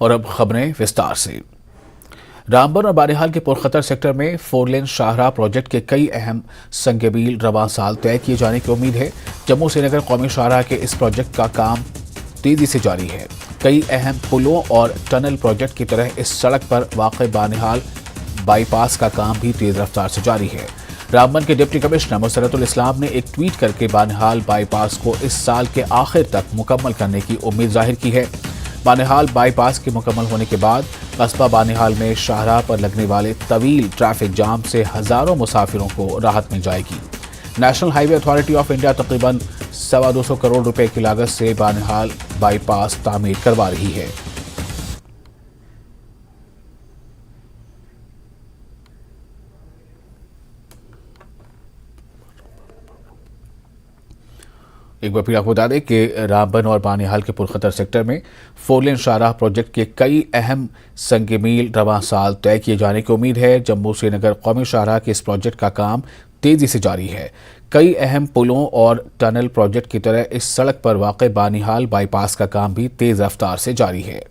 और अब खबरें विस्तार से। रामबन और बानिहाल के पुरखतर सेक्टर में 4 लेन शाहराह प्रोजेक्ट के कई अहम संगमील रवां साल तय किए जाने की उम्मीद है। जम्मू श्रीनगर कौमी शाहराह के इस प्रोजेक्ट का काम तेजी से जारी है। कई अहम पुलों और टनल प्रोजेक्ट की तरह इस सड़क पर वाक़ बानिहाल बाईपास का काम भी तेज रफ्तार से जारी है। रामबन के डिप्टी कमिश्नर मुसरतुल इस्लाम ने एक ट्वीट करके बानिहाल बाईपास को इस साल के आखिर तक मुकम्मल करने की उम्मीद जाहिर की है। बानिहाल बाईपास के मुकम्मल होने के बाद कस्बा बानिहाल में शाहराह पर लगने वाले तवील ट्रैफिक जाम से हजारों मुसाफिरों को राहत मिल जाएगी। National highway authority of India तकरीबन 225 करोड़ रुपए की लागत से बानिहाल बाईपास तामीर करवा रही है। एक बार फिर आपको बता दें कि रामबन और बानिहाल के पुरखतर सेक्टर में 4 लेन शाहराह प्रोजेक्ट के कई अहम संगमील रवां साल तय किए जाने की उम्मीद है। जम्मू श्रीनगर कौमी शाहराह के इस प्रोजेक्ट का काम तेजी से जारी है। कई अहम पुलों और टनल प्रोजेक्ट की तरह इस सड़क पर वाक़ बानिहाल बाईपास का काम भी तेज रफ्तार से जारी है।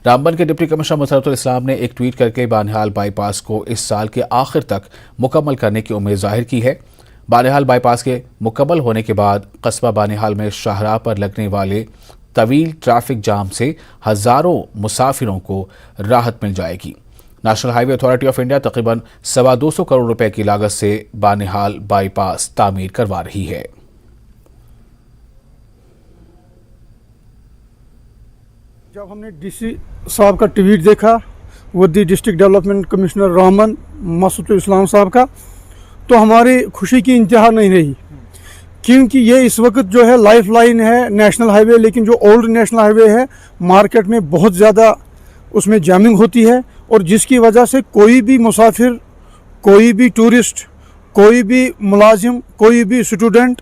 रामबन के डिप्टी कमिश्नर मुसरतुल इस्लाम ने एक ट्वीट करके बानिहाल बाईपास को इस साल के आखिर तक मुकम्मल करने की उम्मीद जाहिर की है। बानिहाल बाईपास के मुकम्मल होने के बाद कस्बा बानिहाल में शाहराह पर लगने वाले तवील ट्रैफिक जाम से हजारों मुसाफिरों को राहत मिल जाएगी। National highway authority of India तकरीबन 225 करोड़ रुपए की लागत से बानिहाल बाईपास तामीर करवा रही है। जब हमने डीसी साहब का ट्वीट देखा वो डिस्ट्रिक्ट डेवलपमेंट कमिश्नर रामबन मुसरतुल इस्लाम साहब का, तो हमारी खुशी की इंतहा नहीं रही, क्योंकि ये इस वक्त जो है लाइफ लाइन है नेशनल हाईवे। लेकिन जो ओल्ड नेशनल हाईवे है मार्केट में बहुत ज़्यादा उसमें जैमिंग होती है, और जिसकी वजह से कोई भी मुसाफिर, कोई भी टूरिस्ट, कोई भी मुलाजिम, कोई भी स्टूडेंट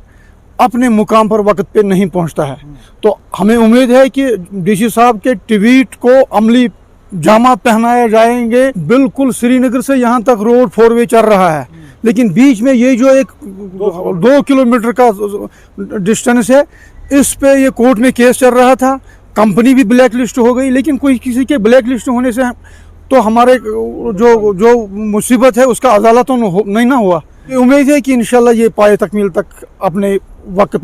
अपने मुकाम पर वक्त पे नहीं पहुंचता है। तो हमें उम्मीद है कि डीसी साहब के ट्वीट को अमली जामा पहनाया जाएंगे। बिल्कुल श्रीनगर से यहाँ तक रोड 4 वे चल रहा है, लेकिन बीच में ये जो एक 2 किलोमीटर का डिस्टेंस है, इस पे ये कोर्ट में केस चल रहा था। कंपनी भी ब्लैक लिस्ट हो गई, लेकिन कोई किसी के ब्लैक लिस्ट होने से तो हमारे जो मुसीबत है उसका अदालत तो नहीं ना हुआ। उम्मीद है कि इंशाल्लाह ये पाए तकमील तक अपने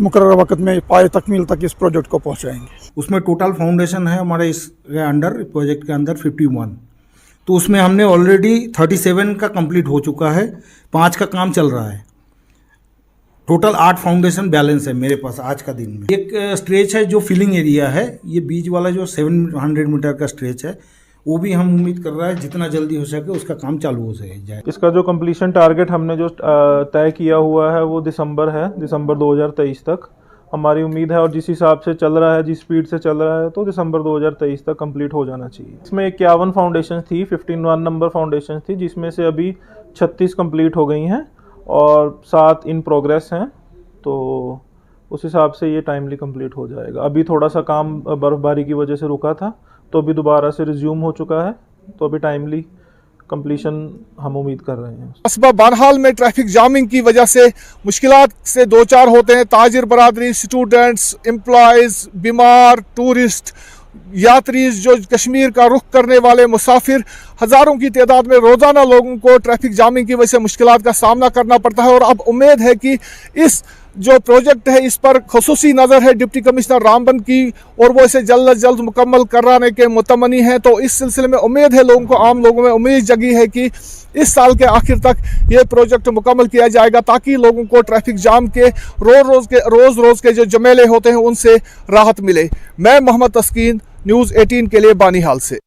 मुकर्रर वक्त में पाए तकमील तक इस प्रोजेक्ट को पहुंचाएंगे। उसमें टोटल फाउंडेशन है हमारे इस अंडर प्रोजेक्ट के अंदर 51, तो उसमें हमने ऑलरेडी 37 का कंप्लीट हो चुका है, 5 का काम चल रहा है। टोटल 8 फाउंडेशन बैलेंस है मेरे पास आज का दिन में। एक स्ट्रेच है जो फिलिंग एरिया है, ये बीच वाला जो 700 मीटर का स्ट्रेच है, वो भी हम उम्मीद कर रहा है जितना जल्दी हो सके उसका काम चालू हो जाए। इसका जो कंप्लीशन टारगेट हमने जो तय किया हुआ है वो दिसंबर है, दिसंबर 2023 तक हमारी उम्मीद है। और जिस हिसाब से चल रहा है, जिस स्पीड से चल रहा है, तो दिसंबर 2023 तक कंप्लीट हो जाना चाहिए। इसमें 51 फाउंडेशन थी, 15 नंबर फाउंडेशन थी, जिसमें से अभी 36 कंप्लीट हो गई हैं और 7 इन प्रोग्रेस हैं। तो उस हिसाब से ये टाइमली कंप्लीट हो जाएगा। अभी थोड़ा सा काम बर्फबारी की वजह से रुका था, तो अभी दोबारा से रिज्यूम हो चुका है, तो अभी टाइमली कंप्लीशन हम उम्मीद कर रहे हैं। कस्बा बानिहाल में ट्रैफिक जामिंग की वजह से मुश्किलात से दो चार होते हैं। ताजिर बरादरी, स्टूडेंट्स, एम्प्लॉयज़, बीमार, टूरिस्ट, यात्री जो कश्मीर का रुख करने वाले मुसाफिर, हज़ारों की तादाद में रोज़ाना लोगों को ट्रैफिक जामिंग की वजह से मुश्किलात का सामना करना पड़ता है। और अब उम्मीद है कि इस जो प्रोजेक्ट है इस पर खुसूसी नज़र है डिप्टी कमिश्नर रामबन की, और वो इसे जल्द अज जल्द मुकम्मल कराने के मुतमनी हैं। तो इस सिलसिले में उम्मीद है लोगों को, आम लोगों में उम्मीद जगी है कि इस साल के आखिर तक ये प्रोजेक्ट मुकम्मल किया जाएगा, ताकि लोगों को ट्रैफिक जाम के रोज़ के जो जमेले होते हैं उनसे राहत मिले। मैं मोहम्मद तस्कीन, न्यूज़ 18 के लिए बानिहाल से।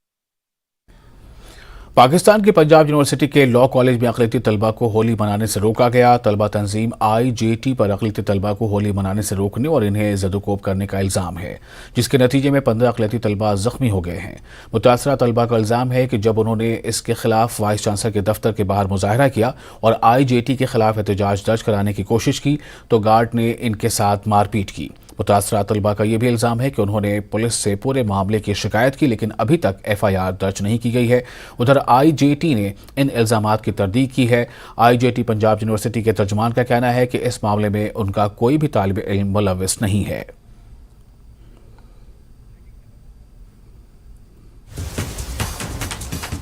पाकिस्तान की पंजाब यूनिवर्सिटी के लॉ कॉलेज में अक़लियती तलबा को होली मनाने से रोका गया। तलबा तंजीम IJT पर अक़लियती तलबा को होली मनाने से रोकने और इन्हें ज़दोकोब करने का इल्ज़ाम है, जिसके नतीजे में 15 अक़लियती तलबा ज़ख्मी हो गए हैं। मुतासरा तलबा का इल्ज़ाम है कि जब उन्होंने इसके खिलाफ वाइस चांसलर के दफ्तर के बाहर मुजाहरा किया और IJT के खिलाफ एहतजाज दर्ज कराने की कोशिश की, तो गार्ड ने इनके साथ मारपीट की। मुतासरा तलबा का यह भी इल्ज़ाम है कि उन्होंने पुलिस से पूरे मामले की शिकायत की, लेकिन अभी तक FIR दर्ज नहीं की गई है। उधर IJT ने इन इल्ज़ामात की तरदीद की है। IJT पंजाब यूनिवर्सिटी के तर्जुमान का कहना है कि इस मामले में उनका कोई भी तालिब इल्म मुलव्विस नहीं है।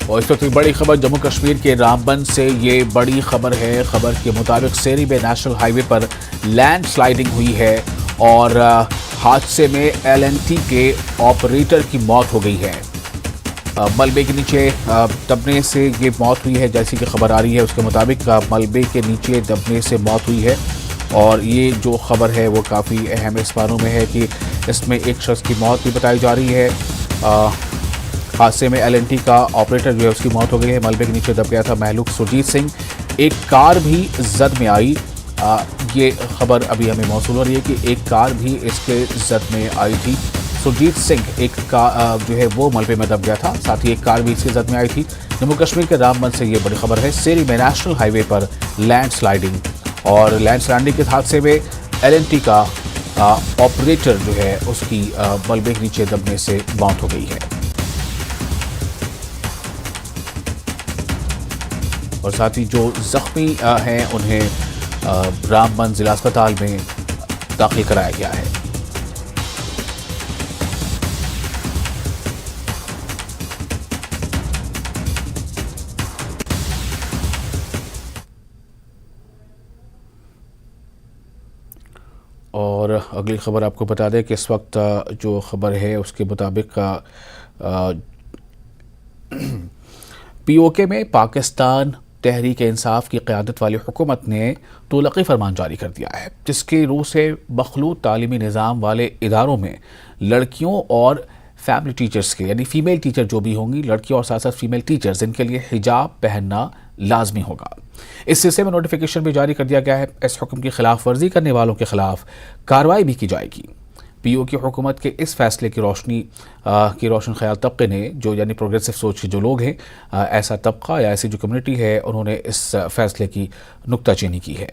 और इस वक्त की बड़ी खबर जम्मू कश्मीर के रामबन से। ये बड़ी खबर है। खबर के मुताबिक सेरी में नेशनल हाईवे पर लैंड स्लाइडिंग हुई है और हादसे में LNT के ऑपरेटर की मौत हो गई है। मलबे के नीचे दबने से ये मौत हुई है। जैसी कि खबर आ रही है उसके मुताबिक मलबे के नीचे दबने से मौत हुई है और ये जो खबर है वो काफ़ी अहम इस मानों में है कि इसमें एक शख्स की मौत भी बताई जा रही है। हादसे में LNT का ऑपरेटर जो है उसकी मौत हो गई है। मलबे के नीचे दब गया था महलूक सुरजीत सिंह। एक कार भी जद में आई। ये खबर अभी हमें मौसूल हो रही है कि एक कार भी इसके जद में आई थी। सुरजीत सिंह एक कार जो है वो मलबे में दब गया था, साथ ही एक कार भी इसके जद में आई थी। जम्मू कश्मीर के रामबन से ये बड़ी खबर है। सेरी में नेशनल हाईवे पर लैंड स्लाइडिंग और लैंड स्लाइडिंग के हादसे में LNT का ऑपरेटर जो है उसकी मलबे के नीचे दबने से मौत हो गई है और साथ ही जो जख्मी हैं उन्हें रामबन जिला अस्पताल में दाखिल कराया गया है। और अगली खबर आपको बता दें कि इस वक्त जो खबर है उसके मुताबिक POK में पाकिस्तान तहरीक इंसाफ की क़यादत वाली हुकूमत ने तुगलकी फरमान जारी कर दिया है, जिसके रूह से मखलूत तालीमी निज़ाम वाले इदारों में लड़कियों और फैमिली टीचर्स के यानी फ़ीमेल टीचर जो भी होंगी, लड़कियों और साथ साथ फीमेल टीचर्स, इनके लिए हिजाब पहनना लाजमी होगा। इस सिलसिले में नोटिफिकेशन भी जारी कर दिया गया है। इस हुक्म की खिलाफ वर्जी करने वालों के खिलाफ कार्रवाई भी की जाएगी। POK हुकूमत के इस फैसले की रोशन ख्याल तबके ने, जो यानी प्रोग्रेसिव सोच के जो लोग हैं, ऐसा तबका या ऐसी जो कम्युनिटी है, उन्होंने इस फैसले की नुक्ताचीनी की है।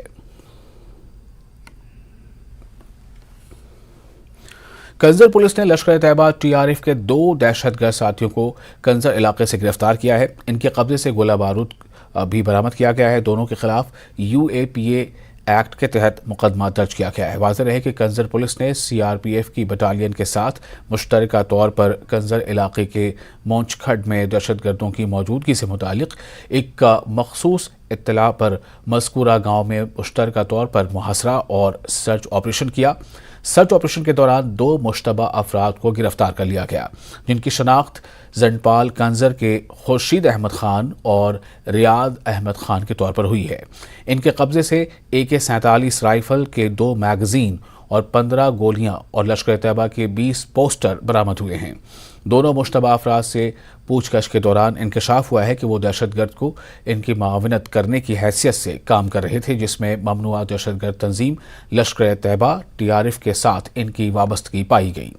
कंजर पुलिस ने लश्कर तैयबा TRF के 2 दहशतगर्द साथियों को कंजर इलाके से गिरफ्तार किया है। इनके कब्जे से गोला बारूद भी बरामद किया गया है। दोनों के खिलाफ UAPA एक्ट के तहत मुकदमा दर्ज किया गया है। वाज़ेह रहे कि कंजर पुलिस ने CRPF की बटालियन के साथ मुश्तरका तौर पर कंजर इलाके के मोंचखड में दहशतगर्दों की मौजूदगी से मुतालिक एक मखसूस इत्तला पर मज़कूरा गाँव में मुश्तरका तौर पर मुहासरा और सर्च ऑपरेशन किया। सर्च ऑपरेशन के दौरान 2 मुश्तबा अफराद को गिरफ्तार कर लिया गया, जिनकी शनाख्त जंडपाल कंजर के खुर्शीद अहमद खान और रियाद अहमद खान के तौर पर हुई है। इनके कब्जे से AK-47 राइफल के 2 मैगजीन और 15 गोलियां और लश्कर तैयबा के 20 पोस्टर बरामद हुए हैं। दोनों मुश्तबा अफराद से पूछताछ के दौरान इंकशाफ हुआ है कि वो दहशतगर्द को इनकी मावनत करने की हैसियत से काम कर रहे थे, जिसमें ममनुआ दहशतगर्द तंजीम लश्कर तैयबा TRF के साथ इनकी वाबस्तगी पाई गई।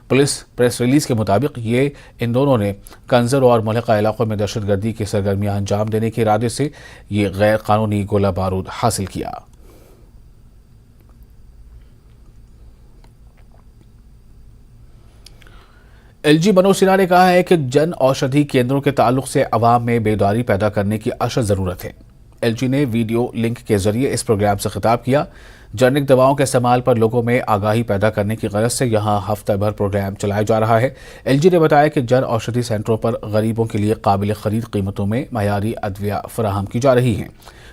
पुलिस प्रेस रिलीज के मुताबिक ये इन दोनों ने कंजर और मुल्का इलाकों में दहशतगर्दी की सरगर्मियां अंजाम देने के इरादे से ये गैर कानूनी गोला बारूद हासिल किया। LG मनोज सिन्हा ने कहा है कि जन औषधि केंद्रों के ताल्लुक से अवाम में बेदारी पैदा करने की अशद ज़रूरत है। LG ने वीडियो लिंक के जरिए इस प्रोग्राम से खिताब किया। जेनेरिक दवाओं के इस्तेमाल पर लोगों में आगाही पैदा करने की गरज से यहाँ हफ्ता भर प्रोग्राम चलाया जा रहा है। LG ने बताया कि जन औषधि सेंटरों पर गरीबों के लिए काबिल ख़रीद कीमतों में मयारी अद्विया फराहम की जा रही हैं।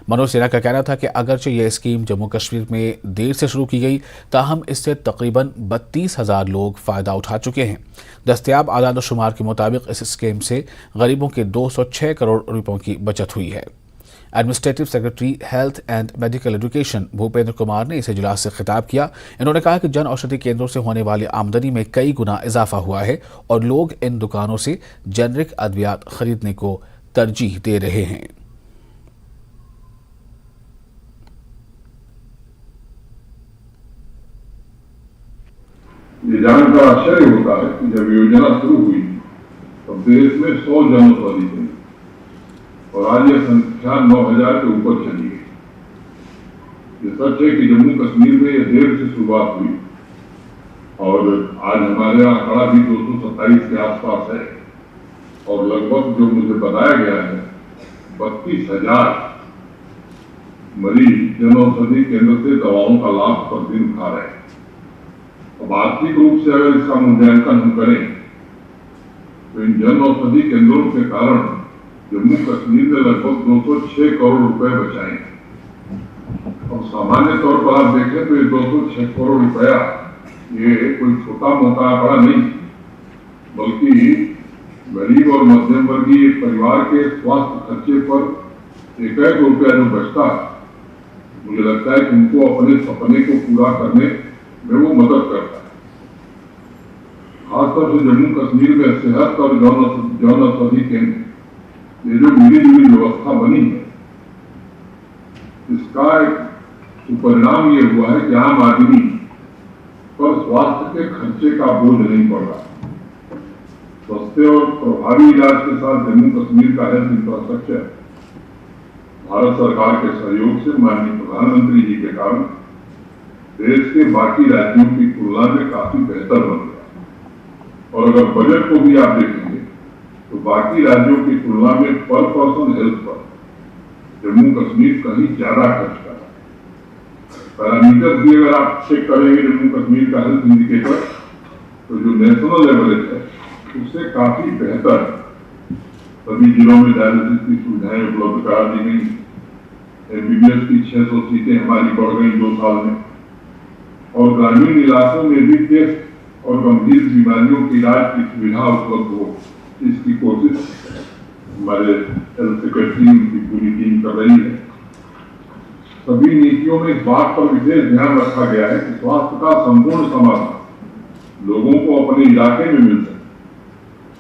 मनोज सिन्हा का कहना था कि अगरचे यह स्कीम जम्मू कश्मीर में देर से शुरू की गई, ताहम इससे तकरीबन 32,000 लोग फ़ायदा उठा चुके हैं। दस्तयाब आदाद व शुमार के मुताबिक इस स्कीम से गरीबों के 206 करोड़ रुपयों की बचत हुई है। Administrative secretary health and medical education Bhupendra Kumar ने इस इजलास से खिताब किया। इन्होंने कहा कि जन औषधि केंद्रों से होने वाली आमदनी में कई गुना इजाफा हुआ है और लोग इन दुकानों से जेनेरिक अद्वियात खरीदने को तरजीह दे रहे हैं। ये जानकर आश्चर्य होता है कि जब योजना शुरू हुई तो देश में 100 जन औषधि थी और आज यह संख्या 9,000 के ऊपर चली गई। ये सच है कि जम्मू कश्मीर में यह देर से शुरुआत हुई और आज हमारे यहाँ आंकड़ा भी 227 के आसपास है और लगभग जो मुझे बताया गया है 32,000 मरीज जन औषधि केंद्र से दवाओं का लाभ प्रतिदिन उठा रहे हैं। अब आर्थिक रूप से अगर इसका मूल्यांकन हम करें तो इन जन औषधि केंद्रों के कारण जम्मू कश्मीर में लगभग 206 करोड़ रुपए बचाए हैं। और सामान्य तौर पर आप देखें तो ये 206 करोड़ रुपया ये कोई छोटा मोटा आंकड़ा नहीं, बल्कि गरीब और मध्यम वर्गीय परिवार के स्वास्थ्य खर्चे पर एक रुपया जो बचता है, मुझे लगता है कि उनको अपने सपने को पूरा करने में वो मदद करता है। खासतौर से जम्मू कश्मीर में सेहत और जन औषधि केंद्र ये जो मिली जुली व्यवस्था बनी है, इसका एक परिणाम ये हुआ है कि आम आदमी पर स्वास्थ्य के खर्चे का बोझ नहीं पड़ रहा। सस्ते और प्रभावी इलाज के साथ जम्मू कश्मीर का हेल्थ इंफ्रास्ट्रक्चर भारत सरकार के सहयोग से माननीय प्रधानमंत्री जी के कारण देश के बाकी राज्यों की तुलना में काफी बेहतर बन गया। और अगर बजट को भी आप देखेंगे तो बाकी राज्यों की तुलना में पर पर्सन हेल्थ पर जम्मू कश्मीर कहीं ज्यादा खर्च कर रहा है। पैरामीटर भी अगर आप चेक करेंगे जम्मू कश्मीर का हेल्थ इंडिकेटर, तो जो नेशनल एवरेज है उससे काफी बेहतर है। सभी जिलों में डायलिसिस की सुविधाएं उपलब्ध करा दी गई, एमबीबीएस की 600 सीटें हमारी बढ़ गई 2 साल में, और ग्रामीण इलाकों में भी टेस्ट और गंभीर बीमारियों के इलाज की सुविधा उपलब्ध हो, इसकी कोशिश हमारे हेल्थ सेक्रेटरी उनकी पूरी टीम कर रही है। सभी नीतियों में इस बात पर विशेष ध्यान रखा गया है कि स्वास्थ्य का संपूर्ण समाधान लोगों को अपने इलाके में मिल सके,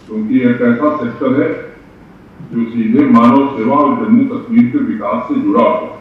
क्योंकि एक ऐसा सेक्टर है जो सीधे मानव सेवा और जम्मू कश्मीर के विकास से जुड़ा हुआ है।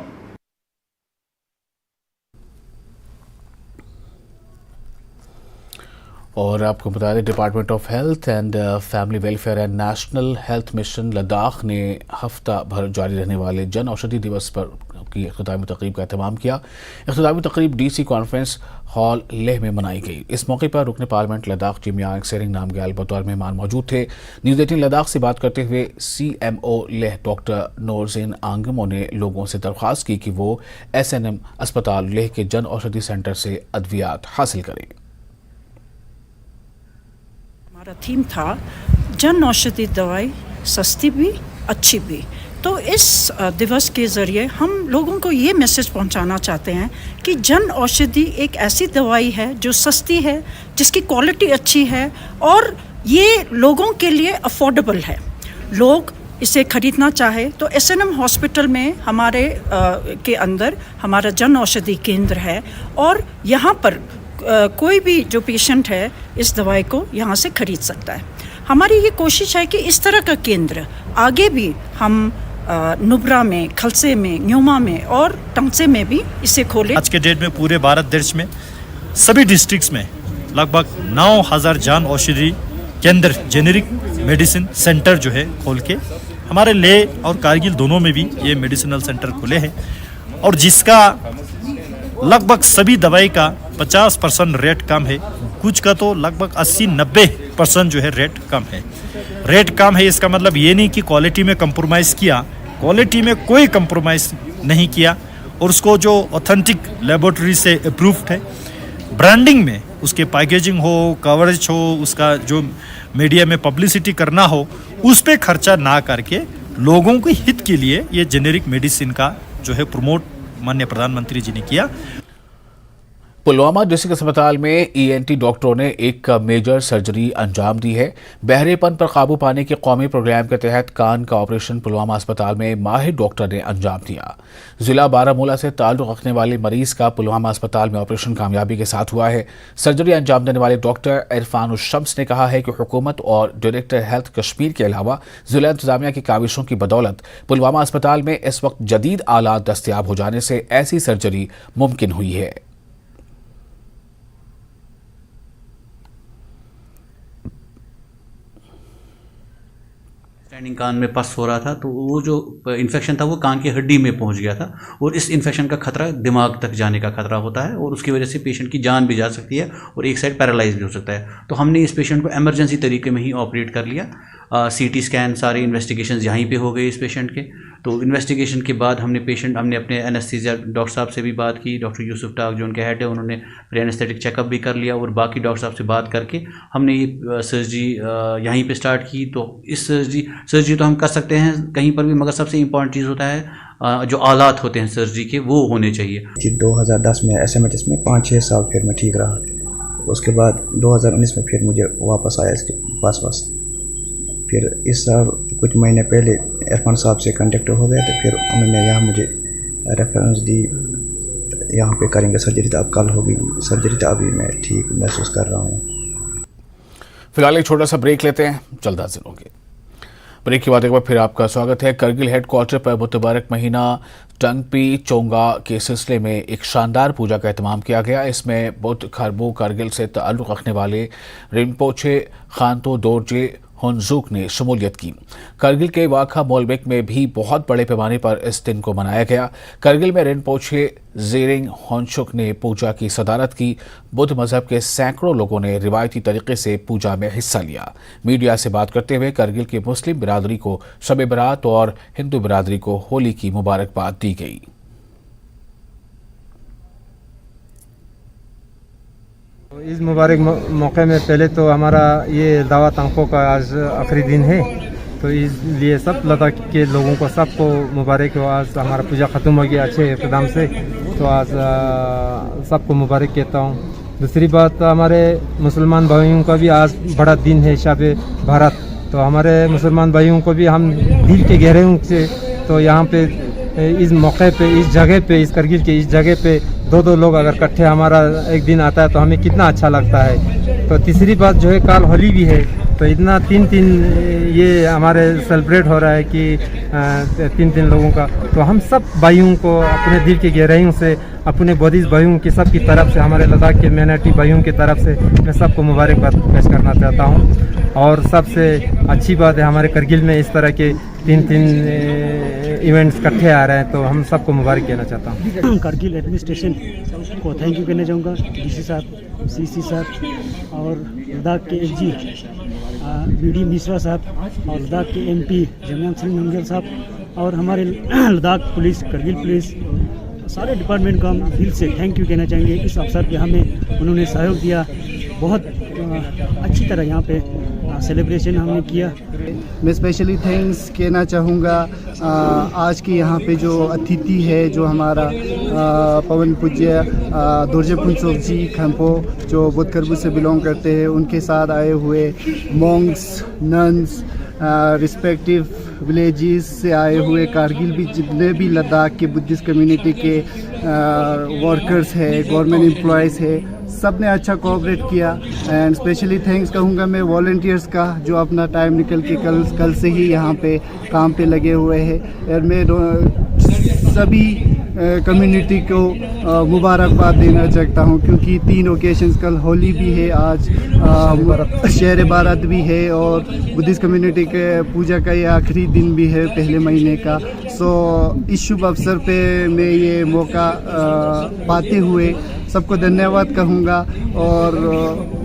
और आपको बता दें, department of health and family welfare and national health mission Ladakh ने हफ्ता भर जारी रहने वाले जन औषधि दिवस पर की इख्तितामी तकरीब का एहतमाम किया। इख्तितामी तकरीब DC कॉन्फ्रेंस हॉल लेह में मनाई गई। इस मौके पर रुकन पार्लियामेंट लद्दाख जिमियांग सेरिंग नामग्याल बतौर मेहमान मौजूद थे। न्यूज़ 18 लद्दाख से बात करते हुए CMO लेह डॉक्टर नोरज़ेन आंगमो ने लोगों से दरख्वास्त की कि वो SNM अस्पताल लेह के जन औषधि सेंटर से अद्वियात हासिल करें। हमारा थीम था जन औषधि दवाई सस्ती भी अच्छी भी। तो इस दिवस के ज़रिए हम लोगों को ये मैसेज पहुंचाना चाहते हैं कि जन औषधि एक ऐसी दवाई है जो सस्ती है, जिसकी क्वालिटी अच्छी है और ये लोगों के लिए अफोर्डेबल है। लोग इसे ख़रीदना चाहे तो SNM हॉस्पिटल में हमारे के अंदर हमारा जन औषधि केंद्र है और यहाँ पर कोई भी जो पेशेंट है इस दवाई को यहाँ से खरीद सकता है। हमारी ये कोशिश है कि इस तरह का केंद्र आगे भी हम नुब्रा में, खलसे में, न्योमा में और टंगसे में भी इसे खोलें। आज के डेट में पूरे भारत देश में सभी डिस्ट्रिक्ट्स में लगभग 9000 जन औषधि केंद्र जेनेरिक मेडिसिन सेंटर जो है खोल के हमारे लेह और कारगिल दोनों में भी ये मेडिसिनल सेंटर खुले हैं और जिसका लगभग सभी दवाई का 50% रेट कम है, कुछ का तो लगभग 80-90% जो है रेट कम है। रेट कम है इसका मतलब ये नहीं कि क्वालिटी में कंप्रोमाइज़ किया, क्वालिटी में कोई कंप्रोमाइज़ नहीं किया और उसको जो ऑथेंटिक लेबोरेटरी से अप्रूव्ड है, ब्रांडिंग में उसके पैकेजिंग हो, कवरेज हो, उसका जो मीडिया में पब्लिसिटी करना हो, उस पर खर्चा ना करके लोगों के हित के लिए ये जेनेरिक मेडिसिन का जो है प्रमोट माननीय प्रधानमंत्री जी ने किया। पुलवामा डिस्ट्रिक्ट अस्पताल में ENT डॉक्टरों ने एक मेजर सर्जरी अंजाम दी है। बहरेपन पर काबू पाने के कौमी प्रोग्राम के तहत कान का ऑपरेशन पुलवामा अस्पताल में माहिर डॉक्टर ने अंजाम दिया। जिला बारामूला से ताल्लुक़ रखने वाले मरीज का पुलवामा अस्पताल में ऑपरेशन कामयाबी के साथ हुआ है। सर्जरी अंजाम देने वाले डॉक्टर इरफान शम्स ने कहा है कि हुकूमत और डायरेक्टर हेल्थ कश्मीर के अलावा जिला इंतजामिया की काविशों की बदौलत पुलवामा अस्पताल में इस वक्त जदीद आलात दस्तियाब हो जाने से ऐसी सर्जरी मुमकिन हुई है। स्टैंडिंग कान में पस हो रहा था, तो वो जो इन्फेक्शन था वो कान की हड्डी में पहुंच गया था और इस इन्फेक्शन का खतरा दिमाग तक जाने का खतरा होता है और उसकी वजह से पेशेंट की जान भी जा सकती है और एक साइड पैरालाइज भी हो सकता है। तो हमने इस पेशेंट को इमरजेंसी तरीके में ही ऑपरेट कर लिया। CT स्कैन सारे इन्वेस्टिगेशंस यहीं पे हो गए इस पेशेंट के। तो इन्वेस्टिगेशन के बाद हमने अपने एनेस्थीसिया डॉक्टर साहब से भी बात की। डॉक्टर यूसुफ टाक जो उनके हेड है, उन्होंने प्री एनेस्थेटिक चेकअप भी कर लिया और बाकी डॉक्टर साहब से बात करके हमने ये सर्जरी यहीं पे स्टार्ट की। तो इस सर्जरी तो हम कर सकते हैं कहीं पर भी, मगर सबसे इम्पॉर्टेंट चीज़ होता है जो आलात होते हैं सर्जरी के वो होने चाहिए। 2010 में SMHS में 5-6 साल फिर मैं ठीक रहा, उसके बाद 2019 में फिर मुझे वापस आया इसके पास। फिर इस साल कुछ महीने पहले इरफान साहब से कांटेक्ट हो गया, तो फिर उन्होंने यहाँ मुझे रेफरेंस दी, यहाँ पे करेंगे सर्जरी। तो अब कल होगी सर्जरी, तो अभी मैं ठीक महसूस कर रहा हूँ। फिलहाल एक छोटा सा ब्रेक लेते हैं, जल्द हाजिर होंगे। ब्रेक के बाद एक बार फिर आपका स्वागत है। करगिल हेडक्वार्टर पर मुतबारक महीना टंगपी चोंगा के सिलसिले में एक शानदार पूजा का एहतमाम किया गया। इसमें बुद्ध खरबू करगिल से ताल्लुक़ रखने वाले रिनपोचे खानतो दोरजे हुनजुक ने शमूलियत की। करगिल के वाखा मोलबिक में भी बहुत बड़े पैमाने पर इस दिन को मनाया गया। करगिल में रिनपोचे जेरिंग होनशुक ने पूजा की सदारत की। बुद्ध मजहब के सैकड़ों लोगों ने रिवायती तरीके से पूजा में हिस्सा लिया। मीडिया से बात करते हुए करगिल की मुस्लिम बिरादरी को शब बरात और हिंदू बिरादरी को होली की मुबारकबाद दी गई। इस मुबारक मौके में पहले तो हमारा ये दावा तांको का आज आखिरी दिन है, तो इसलिए सब लद्दाख के लोगों को सबको मुबारक हो। आज हमारा पूजा ख़त्म हो गया अच्छे इक़दाम से, तो आज सबको मुबारक कहता हूँ। दूसरी बात, हमारे मुसलमान भाइयों का भी आज बड़ा दिन है, शब बारात। तो हमारे मुसलमान भाइयों को भी हम दिल के गहराइयों से, तो यहाँ पे इस मौके पे, इस जगह पे, इस करगिल के इस जगह पे दो लोग अगर इकट्ठे हमारा एक दिन आता है तो हमें कितना अच्छा लगता है। तो तीसरी बात जो है, कल होली भी है, तो इतना तीन ये हमारे सेलिब्रेट हो रहा है कि तीन लोगों का। तो हम सब भाइयों को अपने दिल की गहराइयों से, अपने बुद्धिस्ट भाइयों की सब की तरफ से, हमारे लद्दाख के माइनॉरिटी भाइयों की तरफ से मैं सबको मुबारकबाद पेश करना चाहता हूँ। और सबसे अच्छी बात है, हमारे करगिल में इस तरह के तीन इवेंट्स इकट्ठे आ रहे हैं, तो हम सबको मुबारक कहना चाहता हूँ। करगिल एडमिनिस्ट्रेशन को थैंक यू कहना चाहूँगा, DC साहब, CC साहब और लद्दाख के SG BD मिश्रा साहब और लद्दाख के MP जमयान सिंह मंगल साहब और हमारे लद्दाख पुलिस, करगिल पुलिस, सारे डिपार्टमेंट को हम दिल से थैंक यू कहना चाहेंगे। इस अवसर पे हमें उन्होंने सहयोग दिया, बहुत अच्छी तरह यहाँ पे सेलिब्रेशन हमने किया। मैं स्पेशली थैंक्स कहना चाहूँगा आज की यहाँ पे जो अतिथि है, जो हमारा पवन पूज्य दोरजे फुनसुक जी खम्पो, जो बुद्ध खरबू से बिलोंग करते हैं, उनके साथ आए हुए मॉन्क्स, नन्स, रिस्पेक्टिव विलेजेस से आए हुए कारगिल भी जितने भी लद्दाख के बुद्धिस्ट कम्युनिटी के वर्कर्स है, गवर्नमेंट एम्प्लॉयज़ है, सब ने अच्छा कोऑपरेट किया। एंड स्पेशली थैंक्स कहूँगा मैं वॉलंटियर्स का, जो अपना टाइम निकल के कल से ही यहाँ पे काम पे लगे हुए हैं। और मैं सभी कम्युनिटी को मुबारकबाद देना चाहता हूँ, क्योंकि 3 ओकेशंस, कल होली भी है, आज शहर बारात भी है और बुद्धिस्ट कम्युनिटी के पूजा का ये आखिरी दिन भी है पहले महीने का। सो इस शुभ अवसर पे मैं ये मौका पाते हुए सबको धन्यवाद कहूँगा। और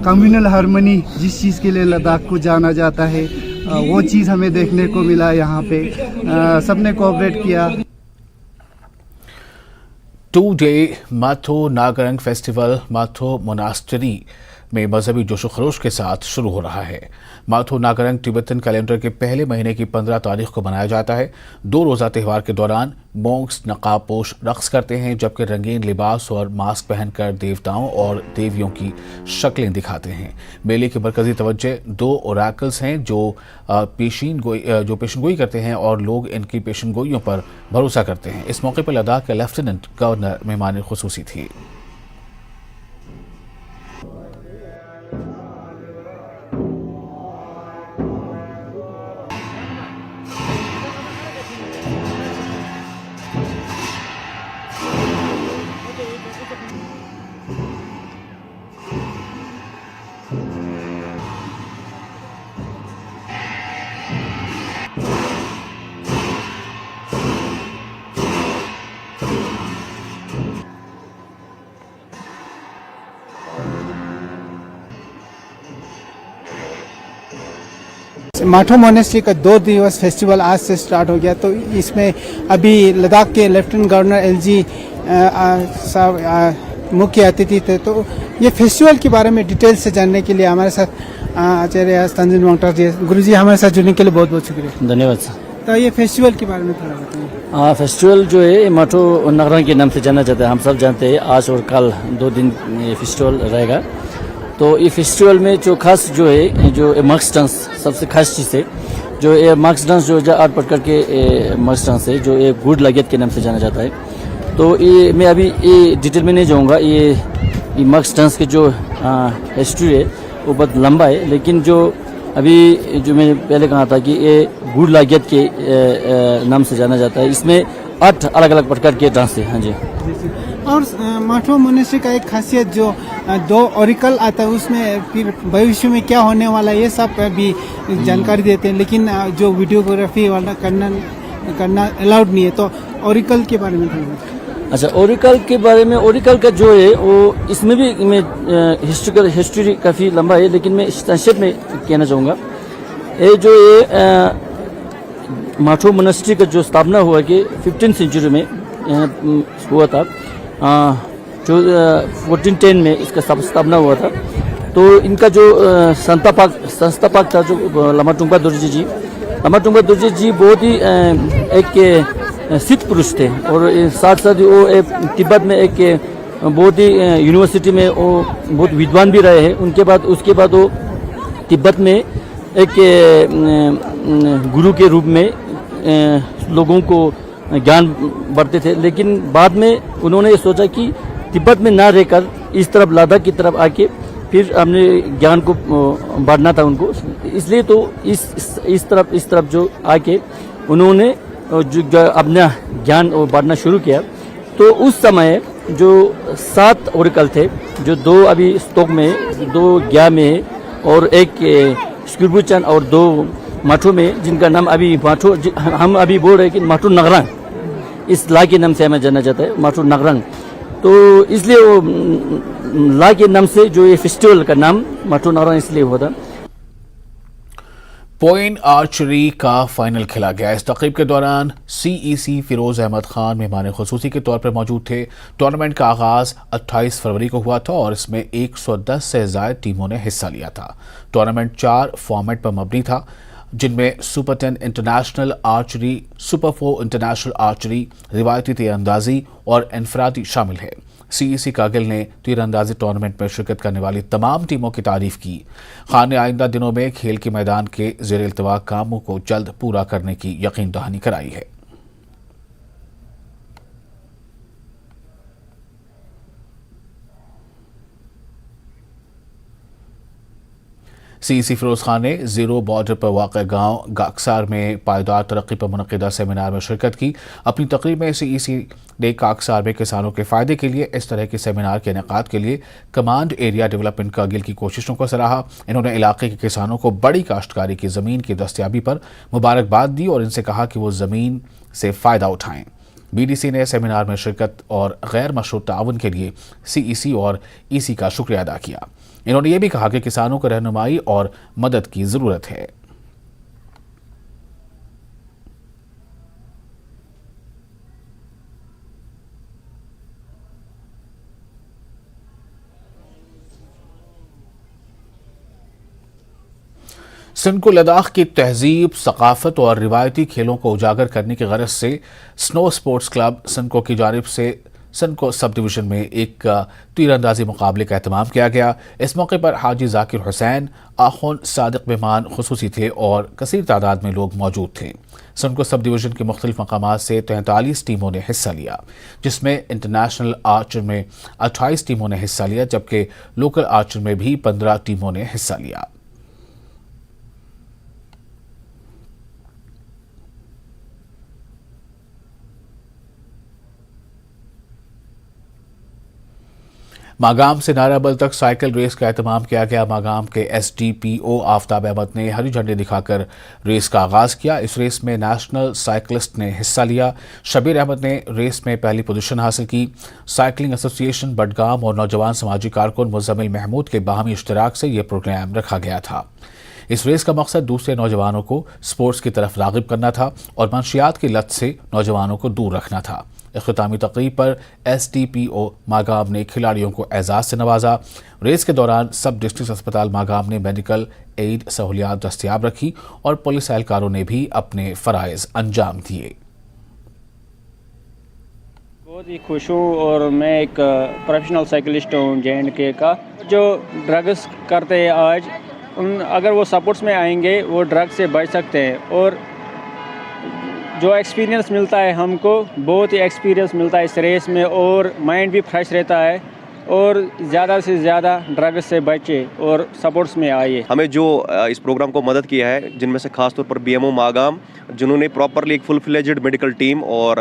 कम्युनल हार्मनी जिस चीज़ के लिए लद्दाख को जाना जाता है, वो चीज़ हमें देखने को मिला यहाँ पे। सबने कोऑपरेट किया। 2-डे माथो नागरंग फेस्टिवल माथो मोनास्टरी में मजहबी जोशो खरोश के साथ शुरू हो रहा है। माथो नागरंग तिब्बतन कैलेंडर के पहले महीने की 15 तारीख को मनाया जाता है। 2 रोज़ा त्यौहार के दौरान मोंक्स नकाबपोश रक्स करते हैं, जबकि रंगीन लिबास और मास्क पहनकर देवताओं और देवियों की शक्लें दिखाते हैं। मेले की मरकजी तवज्जो 2 ओरेकल्स हैं जो पेशनगोई करते हैं और लोग इनकी पेशनगोइयों पर भरोसा करते हैं। इस मौके पर लद्दाख के लेफ्टिनेंट गवर्नर मेहमान खुसूसी थी। माठो मोनेस्ट्री का 2 दिवस फेस्टिवल आज से स्टार्ट हो गया। तो इसमें अभी लद्दाख के लेफ्टिनेंट गवर्नर एलजी साहब मुख्य अतिथि थे। तो ये फेस्टिवल के बारे में डिटेल से जानने के लिए हमारे साथ आचार्य तंजीन मोंगटर जी, गुरुजी हमारे साथ जुड़ने के लिए बहुत बहुत शुक्रिया। धन्यवाद सर। तो ये फेस्टिवल के बारे में थोड़ा बताइए। फेस्टिवल जो है माठो नगरंग के नाम से जाना जाता है। हम सब जानते हैं आज और कल 2 दिन ये फेस्टिवल रहेगा। तो ये फेस्टिवल में जो खास जो है जो मार्क्स डांस सबसे खास चीज़ है। जो ये मार्क्स डांस जो है 8 प्रकार के मार्क्स डांस है जो ये गुड लागत के नाम से जाना जाता है। तो ये मैं अभी ये डिटेल में नहीं जाऊँगा। ये मार्क्स डांस के जो हिस्ट्री है वो बहुत लंबा है, लेकिन जो अभी जो मैंने पहले कहा था कि ये गुड लागत के नाम से जाना जाता है। इसमें 8 अलग अलग प्रकार के डांस है। हाँ जी। और माठो मोनेस्ट्री का एक खासियत जो 2 ओरिकल आता है उसमें फिर भविष्य में क्या होने वाला है ये सब भी जानकारी देते हैं, लेकिन जो वीडियोग्राफी वाला करना अलाउड नहीं है। तो ओरिकल के बारे में थोड़ा। अच्छा, ओरिकल के बारे में, ओरिकल का जो है वो इसमें भी मैं हिस्ट्री काफ़ी लंबा है, लेकिन मैं संक्षेप में कहना चाहूँगा। ये जो ये माठो मोनेस्ट्री का जो स्थापना हुआ कि 15th सेंचुरी में हुआ था। जो 1410 में इसका स्थापना हुआ था। तो इनका जो संस्थापक था जो लामा टुंगपा दोरजे जी, लामा टुंगपा दोरजे जी बहुत ही एक सिद्ध पुरुष थे। और साथ साथ वो तिब्बत में एक बहुत ही यूनिवर्सिटी में वो बहुत विद्वान भी रहे हैं। उसके बाद वो तिब्बत में एक गुरु के रूप में लोगों को ज्ञान बढ़ते थे। लेकिन बाद में उन्होंने ये सोचा कि तिब्बत में ना रहकर इस तरफ लद्दाख की तरफ आके फिर हमने ज्ञान को बढ़ना था उनको। इसलिए तो इस तरफ जो आके उन्होंने जो अपना ज्ञान बढ़ना शुरू किया। तो उस समय जो 7 ओरिकल थे, जो 2 अभी स्टॉक में, 2 ग्या में और एक स्क्रिबुचन और 2 माठो में, जिनका नाम अभी माठो हम अभी बोल रहे हैं कि माठो नगरंग, इस ला के नाम से हमें जाना जाता है माठो नगरंग। तो इसलिए वो ला के नाम से जो ये फेस्टिवल का नाम माठो नगरंग इसलिए हुआ था। पॉइंट आर्चरी का फाइनल खेला गया। इस तकरीब के दौरान सीईसी फिरोज अहमद खान मेहमान खुसूसी के तौर पर मौजूद थे। टूर्नामेंट का आगाज 28 फरवरी को हुआ था और इसमें 110 से ज्यादा टीमों ने हिस्सा लिया था। टूर्नामेंट 4 फॉर्मेट पर मबनी था, जिनमें super 10 international archery, super 4 international archery, रिवायती तीरंदाजी और इनफरादी शामिल है। सीईसी कारगिल ने तीरंदाजी टूर्नामेंट में शिरकत करने वाली तमाम टीमों की तारीफ की। खान ने आइंदा दिनों में खेल के मैदान के ज़ेर इल्तवा कामों को जल्द पूरा करने की यकीन दहानी कराई है। सीईसी फिरोज खान ने जीरो बॉर्डर पर वाक़ गांव काकसार में पायदार तरक्की पर मुनक़िदा सेमिनार में शिरकत की। अपनी तकरीब में सीईसी ने काकसार में किसानों के फ़ायदे के लिए इस तरह के सेमिनार के इनेकाद के लिए कमांड एरिया डेवलपमेंट कारगिल की कोशिशों को सराहा। इन्होंने इलाके के किसानों को बड़ी काश्तकारी की ज़मीन की दस्तयाबी पर मुबारकबाद दी और इनसे कहा कि वो ज़मीन से फ़ायदा उठाएँ। बीडीसी ने सेमिनार में शिरकत और गैर मशरूत ताउन के लिए सीईसी और ईसी का शुक्रिया अदा किया। इन्होंने ये भी कहा कि किसानों को रहनुमाई और मदद की ज़रूरत है। सिंध को लद्दाख की तहजीब, सकाफत और रिवायती खेलों को उजागर करने की गरज से स्नो स्पोर्ट्स क्लब सिंध की जानिब से सिंध सब डिवीज़न में एक तीरंदाजी मुकाबले का एहतमाम किया गया। इस मौके पर हाजी जाकिर हुसैन, आखुन सादिक मेहमान खुसूसी थे और कसीर तादाद में लोग मौजूद थे। सिंध सब डिवीज़न के मुख्तलिफ मकामात से 43 टीमों ने हिस्सा लिया, जिसमें इंटरनेशनल आर्चर में 28 टीमों ने हिस्सा लिया, जबकि लोकल आर्चर में भी 15 टीमों ने हिस्सा लिया। मागाम से नाराबल तक साइकिल रेस का एहतमाम किया गया। मागाम के एसडीपीओ आफ्ताब अहमद ने हरी झंडी दिखाकर रेस का आगाज किया। इस रेस में नेशनल साइकिलिस्ट ने हिस्सा लिया। शबीर अहमद ने रेस में पहली पोजीशन हासिल की। साइकिलिंग एसोसिएशन बडगाम और नौजवान समाजी कारकुन मुजम्मिल महमूद के बाहमी इश्तराक से यह प्रोग्राम रखा गया था। इस रेस का मकसद दूसरे नौजवानों को स्पोर्ट्स की तरफ रागिब करना था और मंशियात की लत से नौजवानों को दूर रखना था। इख्तितामी तकरीब पर SDPO मागाम ने खिलाड़ियों को एजाज से नवाजा। रेस के दौरान सब डिस्ट्रिक्ट अस्पताल मागाम ने मेडिकल एड सहूलियात दस्तियाब रखी और पुलिस एहलकारों ने भी अपने फ़राइज़ अंजाम दिए। बहुत ही खुश हूँ और मैं एक प्रोफेशनल साइकिलिस्ट हूँ J&K का। जो ड्रग्स करते हैं आज, अगर वो सपोर्ट्स में आएंगे वो ड्रग से बच सकते हैं। और जो एक्सपीरियंस मिलता है हमको, बहुत ही एक्सपीरियंस मिलता है इस रेस में और माइंड भी फ्रेश रहता है और ज़्यादा से ज़्यादा ड्रग्स से बचे और सपोर्ट्स में आइए। हमें जो इस प्रोग्राम को मदद किया है, जिनमें से खास तौर पर BMO मागाम, जिन्होंने प्रॉपरली एक फुल फ्लेजेड मेडिकल टीम और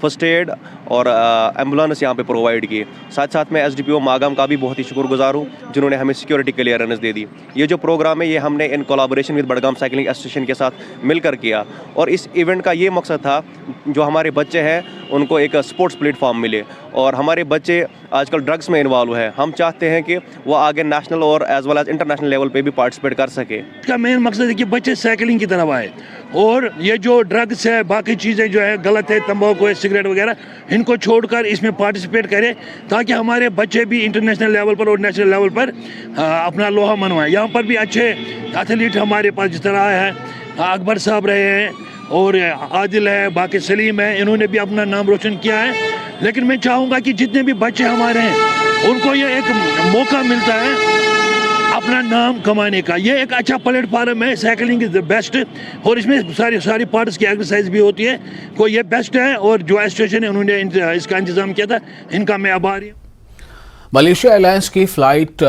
फर्स्ट एड और एम्बुलेंस यहाँ पे प्रोवाइड की। साथ साथ मैं SDPO मागाम का भी बहुत ही शुक्रगुजार हूँ, जिन्होंने हमें सिक्योरिटी क्लियरेंस दे दी। ये जो प्रोग्राम है ये हमने in collaboration with Budgam cycling association के साथ मिलकर किया और इस इवेंट का ये मकसद था जो हमारे बच्चे हैं उनको एक स्पोर्ट्स प्लेटफॉर्म मिले। और हमारे बच्चे आजकल ड्रग्स में इन्वॉल्व है, हम चाहते हैं कि वो आगे नेशनल और as well as international level पे भी पार्टिसिपेट कर सके। इसका मेन मकसद है कि बच्चे साइकिलिंग की तरफ आए और ये जो ड्रग्स है, बाकी चीज़ें जो है गलत है, तंबाकू है, सिगरेट वगैरह, इनको छोड़कर इसमें पार्टिसिपेट करें ताकि हमारे बच्चे भी इंटरनेशनल लेवल पर और नेशनल लेवल पर अपना लोहा मनवाएं। यहाँ पर भी अच्छे एथलीट हमारे पास जिस तरह है, अकबर साहब रहे हैं और आदिल है, बाकी सलीम है, इन्होंने भी अपना नाम रोशन किया है। लेकिन मैं चाहूँगा कि जितने भी बच्चे हमारे हैं उनको ये एक मौका मिलता है अपना नाम कमाने का। ये एक अच्छा प्लेटफार्म है, साइकिलिंग इज़ द बेस्ट और इसमें सारी पार्ट्स की एक्सरसाइज भी होती है। तो ये बेस्ट है और जो एसोसिएशन है उन्होंने इसका इंतज़ाम किया था, इनका मैं आभारी हूँ। मलेशिया एयरलाइंस की फ़्लाइट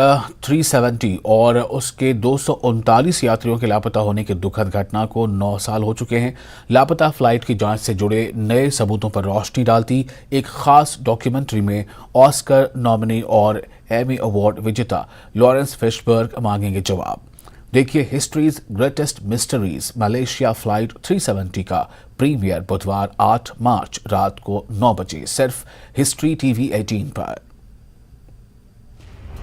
370 और उसके 239 यात्रियों के लापता होने की दुखद घटना को 9 साल हो चुके हैं। लापता फ़्लाइट की जांच से जुड़े नए सबूतों पर रोशनी डालती एक ख़ास डॉक्यूमेंट्री में ऑस्कर नॉमिनी और एमी अवार्ड विजेता लॉरेंस फिशबर्ग मांगेंगे जवाब। देखिए histories greatest mysteries Malaysia flight 370 का प्रीमियर बुधवार 8 मार्च रात को 9 बजे सिर्फ हिस्ट्री TV 18 पर।